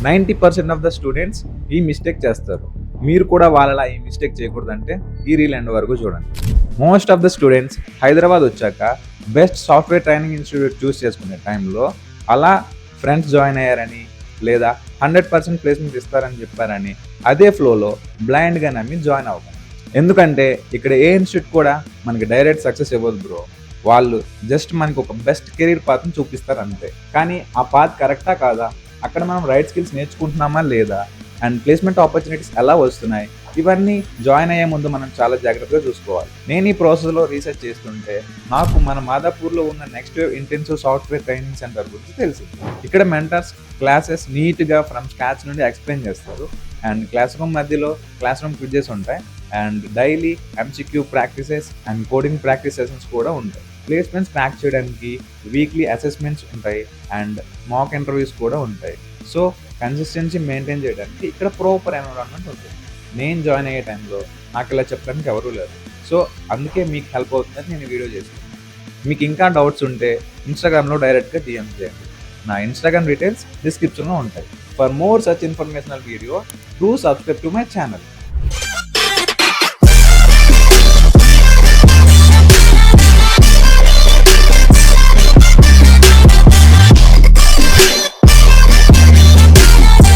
90% of the students ఈ mistake చేస్తారు. మీరు కూడా వాళ్ళలా ఈ మిస్టేక్ చేయకూడదంటే ఈ రీల్ ఎండ్ వరకు చూడండి. Most of the students Hyderabad వచ్చాక బెస్ట్ సాఫ్ట్వేర్ ట్రైనింగ్ ఇన్స్టిట్యూట్ చూస్ చేసుకునే టైంలో అలా ఫ్రెండ్స్ జాయిన్ అయ్యారని లేదా 100% ప్లేస్మెంట్ ఇస్తారని చెప్పారని అదే ఫ్లోలో బ్లైండ్గా నమ్మి జాయిన్ అవ్వకండి. ఎందుకంటే ఇక్కడ ఏ ఇన్స్టిట్యూట్ కూడా మనకి డైరెక్ట్ సక్సెస్ ఇవ్వదు బ్రో. వాళ్ళు జస్ట్ మనకి ఒక బెస్ట్ కెరీర్ పాత్ని చూపిస్తారు అంతే. కానీ ఆ పాత్ కరెక్టా కాదా, అక్కడ మనం రైట్ స్కిల్స్ నేర్చుకుంటున్నామా లేదా, అండ్ ప్లేస్మెంట్ ఆపర్చునిటీస్ ఎలా వస్తున్నాయి, ఇవన్నీ జాయిన్ అయ్యే ముందు మనం చాలా జాగ్రత్తగా చూసుకోవాలి. నేను ఈ ప్రాసెస్లో రీసెర్చ్ చేస్తుంటే నాకు మన మాదాపూర్లో ఉన్న next wave intensive software training centre గురించి తెలిసింది. ఇక్కడ మెంటర్స్ క్లాసెస్ నీట్గా ఫ్రమ్ స్క్రాచ్ నుండి ఎక్స్ప్లెయిన్ చేస్తారు. అండ్ క్లాస్ రూమ్ మధ్యలో క్లాస్ రూమ్ క్విజెస్ ఉంటాయి. And daily MCQ practices and coding practice sessions కూడా ఉంటాయి. ప్లేస్మెంట్స్ ట్రాక్ చేయడానికి వీక్లీ అసెస్మెంట్స్ ఉంటాయి అండ్ మాక్ ఇంటర్వ్యూస్ కూడా ఉంటాయి. సో కన్సిస్టెన్సీ మెయింటైన్ చేయడానికి ఇక్కడ ప్రాపర్ ఎన్విరాన్మెంట్ ఉంటుంది. నేను జాయిన్ అయ్యే టైంలో నాకు ఇలా చెప్పడానికి ఎవరూ లేరు. సో అందుకే మీకు హెల్ప్ అవుతుందని నేను వీడియో చేస్తాను. మీకు ఇంకా డౌట్స్ ఉంటే ఇన్స్టాగ్రామ్లో డైరెక్ట్గా DM చేయండి. నా ఇన్స్టాగ్రామ్ డీటెయిల్స్ డిస్క్రిప్షన్లో ఉంటాయి. For more such informational video do subscribe to my channel.